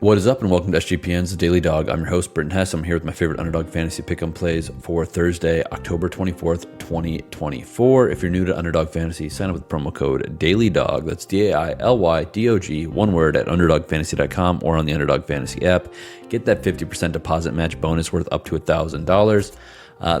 What is up, and welcome to SGPN's Daily Dog. I'm your host, Britton Hess. I'm here with my favorite Underdog fantasy pick'em plays for Thursday, October 24th, 2024. If you're new to Underdog Fantasy, sign up with promo code DailyDog. That's DAILYDOG, one word, at UnderdogFantasy.com or on the Underdog Fantasy app. Get that 50% deposit match bonus worth up to $1,000.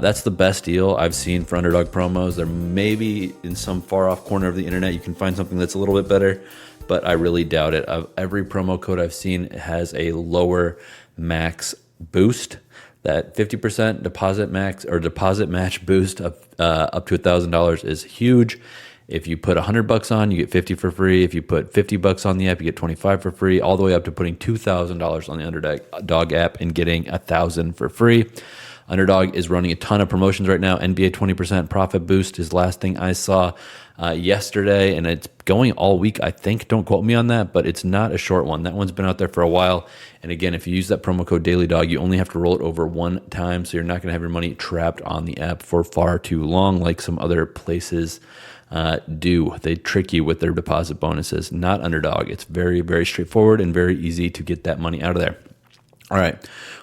That's the best deal I've seen for Underdog promos. There may be in some far-off corner of the internet you can find something that's a little bit better, but I really doubt it. Every promo code I've seen has a lower max boost. That 50% deposit max or deposit match boost of up to $1,000 is huge. If you put $100 on, you get 50 for free. If you put $50 on the app, you get 25 for free, all the way up to putting $2,000 on the Underdog app and getting 1,000 for free. Underdog is running a ton of promotions right now. NBA 20% profit boost is last thing I saw yesterday, and it's going all week, I think. Don't quote me on that, but it's not a short one. That one's been out there for a while. And again, if you use that promo code DailyDog, you only have to roll it over one time, so you're not going to have your money trapped on the app for far too long like some other places do. They trick you with their deposit bonuses. Not Underdog. It's very, very straightforward and very easy to get that money out of there. All right,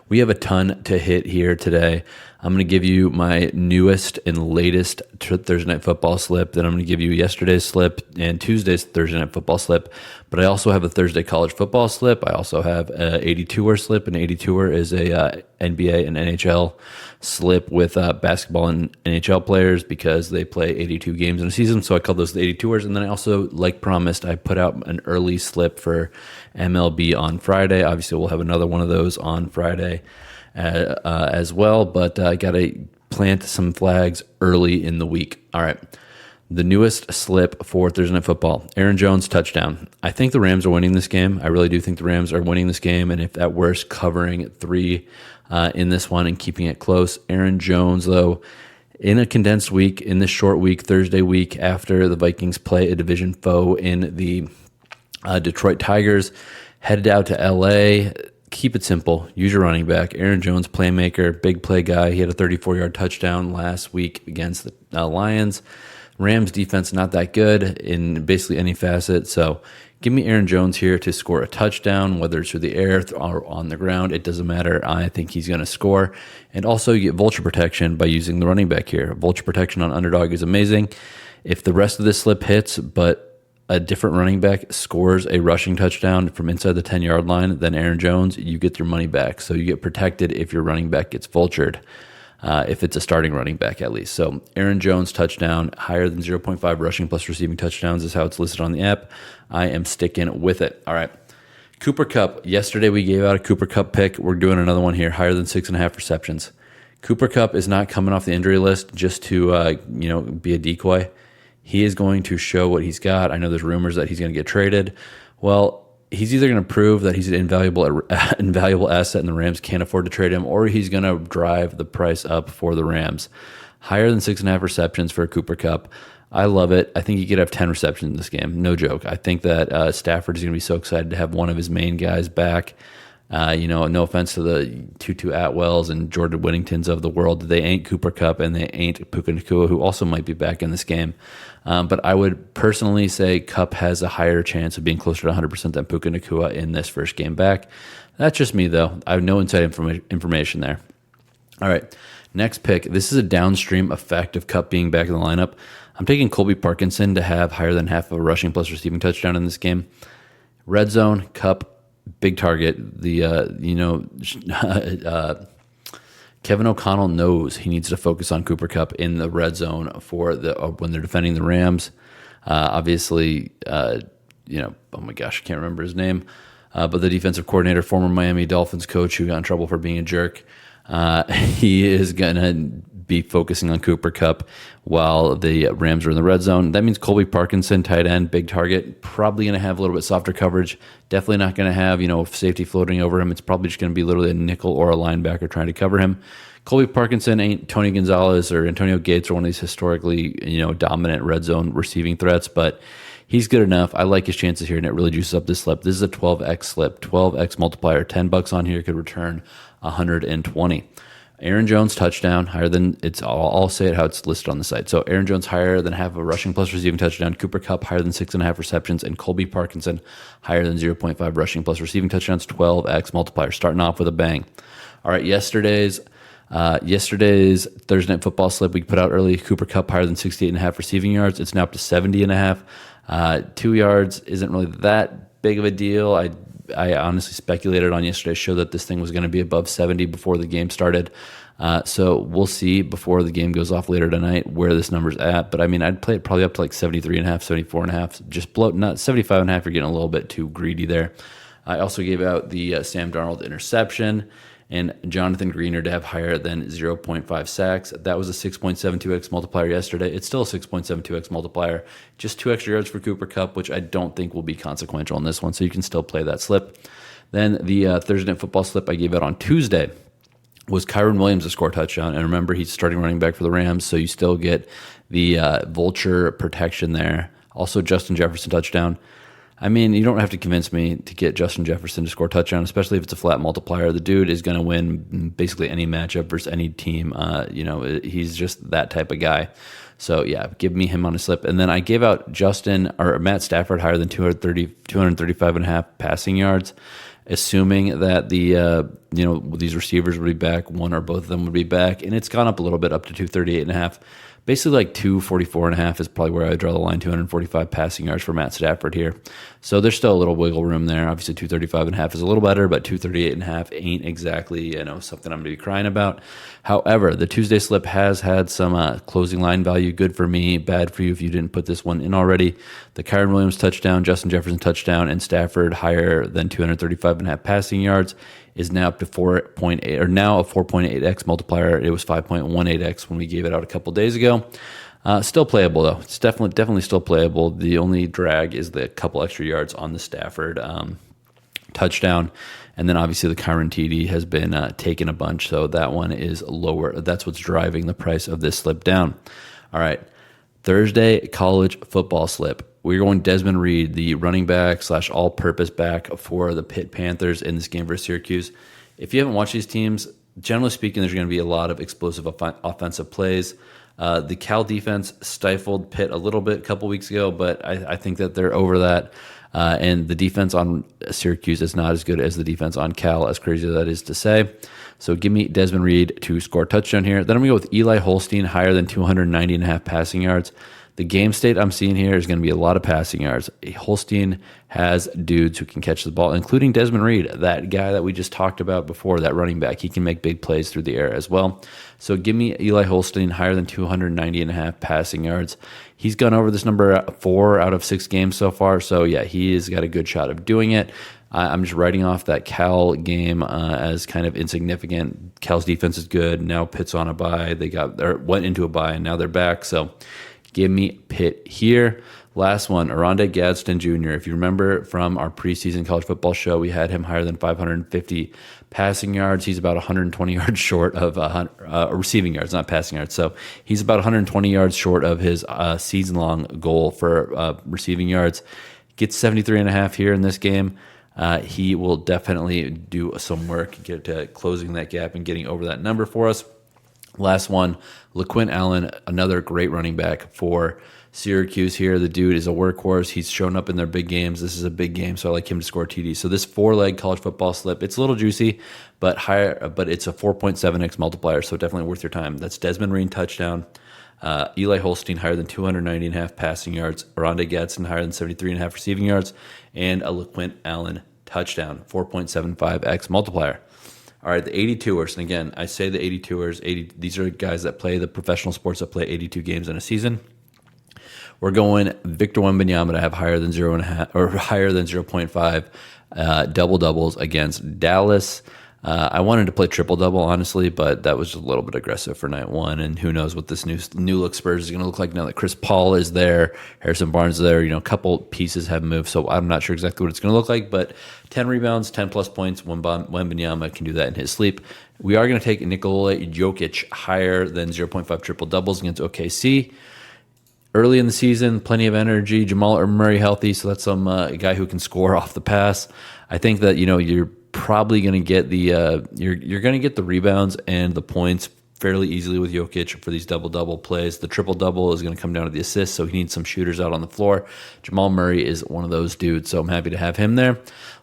we have a ton to hit here today. I'm going to give you my newest and latest Thursday Night Football slip. Then I'm going to give you yesterday's slip and Tuesday's Thursday Night Football slip. But I also have a Thursday College Football slip. I also have a 82er slip. An 82er is a NBA and NHL slip with basketball and NHL players because they play 82 games in a season. So I call those the 82ers. And then I also, like promised, I put out an early slip for MLB on Friday. Obviously, we'll have another one of those on Friday as well, but I got to plant some flags early in the week. All right, the newest slip for Thursday Night Football, Aaron Jones touchdown. I think the Rams are winning this game. I really do think the Rams are winning this game, and if at worst, covering 3 in this one and keeping it close. Aaron Jones, though, in a condensed week, in this short week, Thursday week, after the Vikings play a division foe in the Detroit Tigers, headed out to L.A., keep it simple. Use your running back. Aaron Jones, playmaker, big play guy. He had a 34-yard touchdown last week against the Lions. Rams defense not that good in basically any facet. So give me Aaron Jones here to score a touchdown, whether it's through the air or on the ground. It doesn't matter. I think he's going to score. And also you get vulture protection by using the running back here. Vulture protection on Underdog is amazing. If the rest of this slip hits, but a different running back scores a rushing touchdown from inside the 10-yard line than Aaron Jones, you get your money back. So you get protected if your running back gets vultured, if it's a starting running back at least. So Aaron Jones touchdown, higher than 0.5 rushing plus receiving touchdowns is how it's listed on the app. I am sticking with it. All right. Cooper Kupp. Yesterday we gave out a Cooper Kupp pick. We're doing another one here, higher than 6.5 receptions. Cooper Kupp is not coming off the injury list just to be a decoy. He is going to show what he's got. I know there's rumors that he's going to get traded. Well, he's either going to prove that he's an invaluable asset and the Rams can't afford to trade him, or he's going to drive the price up for the Rams. Higher than 6.5 receptions for Cooper Kupp. I love it. I think he could have 10 receptions in this game. No joke. I think that Stafford is going to be so excited to have one of his main guys back. No offense to the Tutu Atwells and Jordan Whittingtons of the world. They ain't Cooper Kupp and they ain't Puka Nikola, who also might be back in this game. But I would personally say Kupp has a higher chance of being closer to 100% than Puka Nikola in this first game back. That's just me, though. I have no inside information there. All right, next pick. This is a downstream effect of Kupp being back in the lineup. I'm taking Colby Parkinson to have higher than half of a rushing plus receiving touchdown in this game. Red zone, Kupp, big target. Kevin O'Connell knows he needs to focus on Cooper Kupp in the red zone for when they're defending the Rams. Obviously, oh my gosh, I can't remember his name. But the defensive coordinator, former Miami Dolphins coach who got in trouble for being a jerk, he is going to be focusing on Cooper Kupp while the Rams are in the red zone. That means Colby Parkinson, tight end, big target, probably going to have a little bit softer coverage. Definitely not going to have, safety floating over him. It's probably just going to be literally a nickel or a linebacker trying to cover him. Colby Parkinson ain't Tony Gonzalez or Antonio Gates or one of these historically, dominant red zone receiving threats, but he's good enough. I like his chances here, and it really juices up this slip. This is a 12x slip, 12x multiplier. $10 on here could return 120. Aaron Jones touchdown, higher than it's. I'll say it how it's listed on the site. So Aaron Jones higher than half a rushing plus receiving touchdown. Cooper Kupp higher than 6.5 receptions, and Colby Parkinson higher than 0.5 rushing plus receiving touchdowns. 12x multiplier, starting off with a bang. All right, yesterday's Thursday Night Football slip we put out early. Cooper Kupp higher than 68.5 receiving yards. It's now up to 70.5. 2 yards isn't really that big of a deal. I honestly speculated on yesterday's show that this thing was going to be above 70 before the game started. So we'll see before the game goes off later tonight where this number's at. But I mean, I'd play it probably up to like 73.5, 74.5. Just blow, not 75.5. You're getting a little bit too greedy there. I also gave out the Sam Darnold interception and Jonathan Greenardd to have higher than 0.5 sacks. That was a 6.72x multiplier yesterday. It's still a 6.72x multiplier. Just 2 extra yards for Cooper Kupp, which I don't think will be consequential in this one, so you can still play that slip. Then the Thursday Night Football slip I gave out on Tuesday was Kyren Williams to score a touchdown. And remember, he's starting running back for the Rams, so you still get the vulture protection there. Also, Justin Jefferson touchdown. I mean, you don't have to convince me to get Justin Jefferson to score a touchdown, especially if it's a flat multiplier. The dude is going to win basically any matchup versus any team. He's just that type of guy. So, yeah, give me him on a slip. And then I gave out Matt Stafford higher than 235.5 passing yards, assuming that these receivers would be back, one or both of them would be back. And it's gone up a little bit, up to 238.5. Basically, like 244.5 is probably where I draw the line. 245 passing yards for Matt Stafford here. So there's still a little wiggle room there. Obviously, 235.5 is a little better, but 238.5 ain't exactly something I'm going to be crying about. However, the Tuesday slip has had some closing line value. Good for me, bad for you if you didn't put this one in already. The Kyren Williams touchdown, Justin Jefferson touchdown, and Stafford higher than 235.5 passing yards is now up to 4.8, or now a 4.8x multiplier. It was 5.18x when we gave it out a couple days ago. Still playable though. It's definitely still playable. The only drag is the couple extra yards on the Stafford touchdown, and then obviously the Kyren TD has been taken a bunch, so that one is lower. That's what's driving the price of this slip down. All right, Thursday college football slip. We're going Desmond Reid, the running back / all-purpose back for the Pitt Panthers in this game versus Syracuse. If you haven't watched these teams, generally speaking, there's going to be a lot of explosive offensive plays. The Cal defense stifled Pitt a little bit a couple weeks ago, but I think that they're over that. And the defense on Syracuse is not as good as the defense on Cal, as crazy as that is to say. So give me Desmond Reid to score a touchdown here. Then I'm going to go with Eli Holstein, higher than 290.5 passing yards. The game state I'm seeing here is going to be a lot of passing yards. Holstein has dudes who can catch the ball, including Desmond Reid, that guy that we just talked about before, that running back. He can make big plays through the air as well. So give me Eli Holstein higher than 290.5 passing yards. He's gone over this number 4 out of 6 games so far. So yeah, he has got a good shot of doing it. I'm just writing off that Cal game as kind of insignificant. Cal's defense is good. Now Pitt's on a bye. They went into a bye and now they're back. So give me Pitt here. Last one, Oronde Gadsden Jr. If you remember from our preseason college football show, we had him higher than 550 passing yards. He's about 120 yards short of receiving yards, not passing yards. So he's about 120 yards short of his season-long goal for receiving yards. Gets 73.5 here in this game. He will definitely do some work, get to closing that gap and getting over that number for us. Last one, Lequint Allen, another great running back for Syracuse here. The dude is a workhorse. He's shown up in their big games. This is a big game, so I like him to score TD. So this 4-leg college football slip, it's a little juicy, but higher. But it's a 4.7x multiplier, so definitely worth your time. That's Desmond Reid touchdown, Eli Holstein higher than 290.5 passing yards, Oronde Gadsden higher than 73.5 receiving yards, and a Lequint Allen touchdown, 4.75x multiplier. All right, the 82ers, and again, I say the 82ers. These are guys that play the professional sports that play 82 games in a season. We're going Victor Wembanyama to have higher than 0.5 or higher than 0.5 double doubles against Dallas. I wanted to play triple double, honestly, but that was just a little bit aggressive for night one. And who knows what this new look Spurs is going to look like now that Chris Paul is there, Harrison Barnes is there. A couple pieces have moved, so I'm not sure exactly what it's going to look like. But 10 rebounds, 10 plus points. Wembanyama can do that in his sleep. We are going to take Nikola Jokic higher than 0.5 triple doubles against OKC. Early in the season, plenty of energy. Jamal Murray healthy, so that's some guy who can score off the pass. I think that you're probably going to get the you're going to get the rebounds and the points fairly easily with Jokic for these double-double plays. The triple-double is going to come down to the assists, so he needs some shooters out on the floor. Jamal Murray is one of those dudes, so I'm happy to have him there.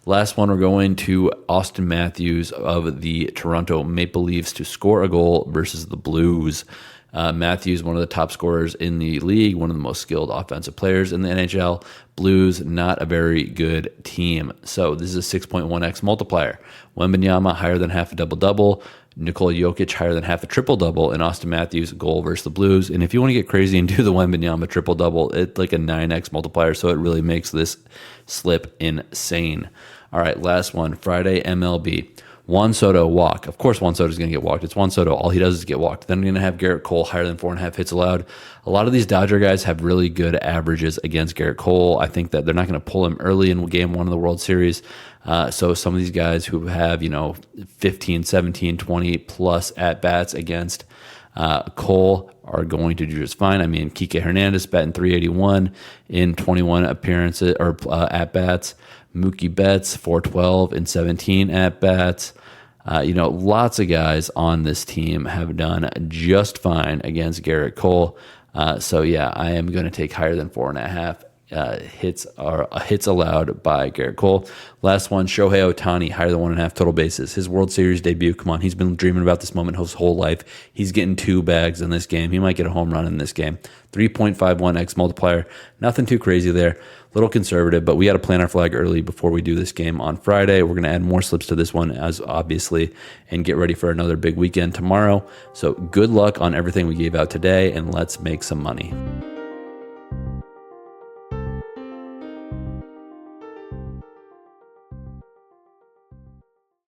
Last one, we're going to Auston Matthews of the Toronto Maple Leafs to score a goal versus the Blues. Matthews, one of the top scorers in the league, one of the most skilled offensive players in the NHL. Blues, not a very good team. So this is a 6.1x multiplier. Wembanyama, higher than half a double-double. Nikola Jokic, higher than half a triple-double. And Auston Matthews, goal versus the Blues. And if you want to get crazy and do the Wembanyama triple-double, it's like a 9x multiplier, so it really makes this slip insane. All right, last one, Friday MLB. Juan Soto, walk. Of course Juan Soto is going to get walked. It's Juan Soto. All he does is get walked. Then we're going to have Garrett Cole, higher than 4.5 hits allowed. A lot of these Dodger guys have really good averages against Garrett Cole. I think that they're not going to pull him early in game one of the World Series. So some of these guys who have, 15, 17, 20 plus at-bats against Cole are going to do just fine. I mean, Kike Hernandez batting .381 in 21 appearances or at-bats. Mookie Betts, 412 in 17 at-bats. Lots of guys on this team have done just fine against Garrett Cole. So I am going to take higher than 4.5 hits allowed by Garrett Cole. Last one, Shohei Ohtani, higher than 1.5 total bases. His World Series debut, come on, he's been dreaming about this moment his whole life. He's getting 2 bags in this game. He might get a home run in this game. 3.51x multiplier. Nothing too crazy there. A little conservative, but we got to plant our flag early before we do this game on Friday. We're going to add more slips to this one, as obviously, and get ready for another big weekend tomorrow. So good luck on everything we gave out today, and let's make some money.